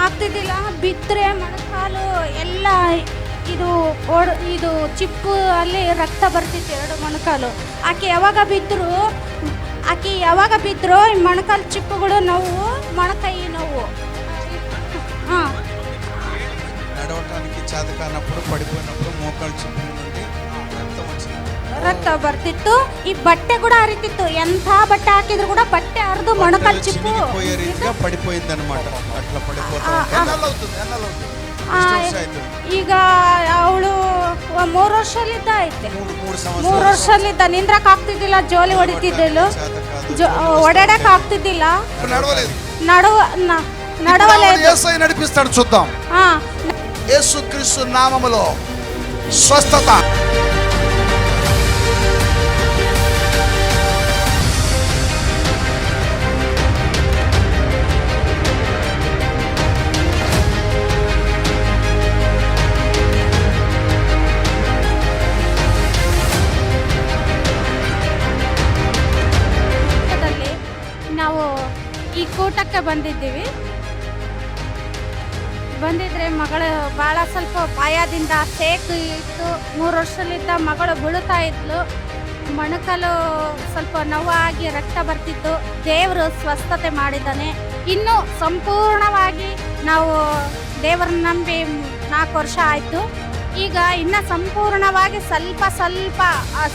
ಆಗ್ತಿದ್ದಿಲ್ಲ. ಬಿದ್ದರೆ ಮೊಣಕಾಲು ಎಲ್ಲ ಇದು ಇದು ಚಿಪ್ಪು ಅಲ್ಲಿ ರಕ್ತ ಬರ್ತಿತ್ತು, ಎರಡು ಮೊಣಕಾಲು. ಆಕೆ ಯಾವಾಗ ಬಿದ್ದರು ಈ ಮೊಣಕಾಲು ಚಿಪ್ಪುಗಳು ನೋವು, ಮೊಣಕೈ ನೋವು. ಹಾಂ, నడవటానికి చేత కానప్పుడు పడిపోయినప్పుడు మోకాలు చిప్పి నుండి రక్తం వచ్చింది, ರಕ್ತ ಬರ್ತಿತ್ತು. ಈ ಬಟ್ಟೆ ಕೂಡ ಹರಿತಿತ್ತು. ಎಂಥ ಬಟ್ಟೆ ಹಾಕಿದ್ರು ಕೂಡ ಬಟ್ಟೆ ಹರಿದು ಮೊಣಕಾಲು ಚಿಪ್ಪು చినిగిపోయే రీతిగా పడిపోయింది అనమాట. అట్లా పడిపోతా ಈಗ ಅವಳು 3 ವರ್ಷಲಿದ್ದ ಐತೆ. 3 ವರ್ಷಲಿದ್ದ. ನಿಂದ್ರಕ್ ಆಗ್ತಿದ್ದಿಲ್ಲ, ಜೋಲಿ ಹೊಡಿತಿದ್ದಳು, ಓಡಾಡಕ್ ಆಗ್ತಿದ್ದಿಲ್ಲ, నడవలేదు. యేసయ్య నడిపిస్తాడు, చూద్దాం. యేసుక్రీస్తు నామములో స్వస్థత. ನಾವು ಈ ಕೂಟಕ್ಕೆ ಬಂದಿದ್ರೆ ಮಗಳು ಭಾಳ ಸ್ವಲ್ಪ ಪಾಯದಿಂದ ಸೇಕು ಇತ್ತು. 3 ವರ್ಷದಲ್ಲಿದ್ದ ಮಗಳು ಬೀಳುತ್ತಾ ಇದ್ಲು. ಮೊಣಕಾಲು ಸ್ವಲ್ಪ ನೋವಾಗಿ ರಕ್ತ ಬರ್ತಿತ್ತು. ದೇವರು ಸ್ವಸ್ಥತೆ ಮಾಡಿದ್ದಾನೆ. ಇನ್ನೂ ಸಂಪೂರ್ಣವಾಗಿ ನಾವು ದೇವರನ್ನ ನಂಬಿ 4 ವರ್ಷ ಆಯಿತು. ಈಗ ಇನ್ನು ಸಂಪೂರ್ಣವಾಗಿ ಸ್ವಲ್ಪ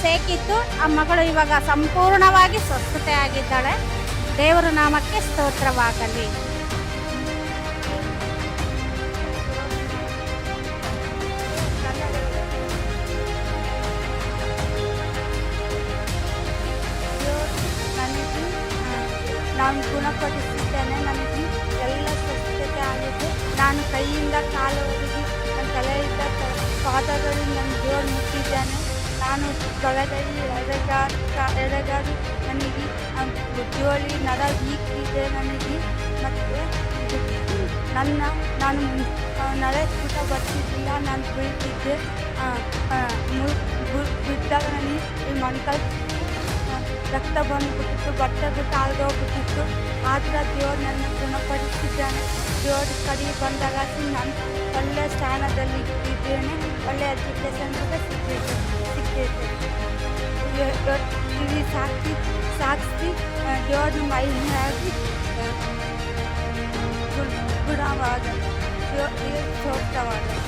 ಸೇಕಿತ್ತು. ಆ ಮಗಳು ಇವಾಗ ಸಂಪೂರ್ಣವಾಗಿ ಸ್ವಸ್ಥತೆ ಆಗಿದ್ದಾಳೆ. ದೇವರ ನಾಮಕ್ಕೆ ಸ್ತೋತ್ರವಾಗಲಿ. ನಾನು ಗುಣಪಡಿಸಿದ್ದೇನೆ. ನನಗೆ ಎಲ್ಲ ಸ್ವಸ್ಥತೆ ಆಗಿದೆ. ನಾನು ಕೈಯಿಂದ ಕಾಲುವರೆಗೆ ನನ್ನ ತಲೆಯಿಂದ ಪಾದಗಳು ನನ್ನ ದೇವರು ಮುಟ್ಟಿದ್ದೇನೆ. ನಾನು ತೊಳೆದಲ್ಲಿ ಎಡಗಾಡಿ ನನಗೆ ಜೋಲಿ ನಡ ಈಗಿದೆ ನನಗೆ. ಮತ್ತು ನಾನು ನಡೆ ಊಟ ಬರ್ತಿದ್ದಿಲ್ಲ, ನಾನು ಬೀಳ್ತಿದ್ದೆ. ಬಿದ್ದಾಗ ನನಗೆ ಈ ಮೊಣಕಾಲು ರಕ್ತ ಬಂದುಬಿಟ್ಟಿತ್ತು, ಬಟ್ಟೆ ಬಿಟ್ಟು ಆಗೋಗ್ಬಿಟ್ಟಿತ್ತು. ಆದರೆ ದೇವರು ನನ್ನ ಗುಣಪಡಿಸಿದ್ದಾನೆ. ದೇವ್ರ ಕಡೆ ಬಂದಾಗ ನಾನು ಒಳ್ಳೆಯ ಸ್ಥಾನದಲ್ಲಿ ಇದ್ದೇನೆ, ಒಳ್ಳೆಯ ಎಜುಕೇಷನ್ ಕೂಡ ಸಿಕ್ಕಿದೆ. ಇದು ಸಾಕ್ಷಿ ದೇವ್ರನ್ನ ಮಹಿಮೆಯಾಗಿ ಗುಣವಾದ ದೇವ್ರಿಗೆ ಸ್ತೋತ್ರವಾದ.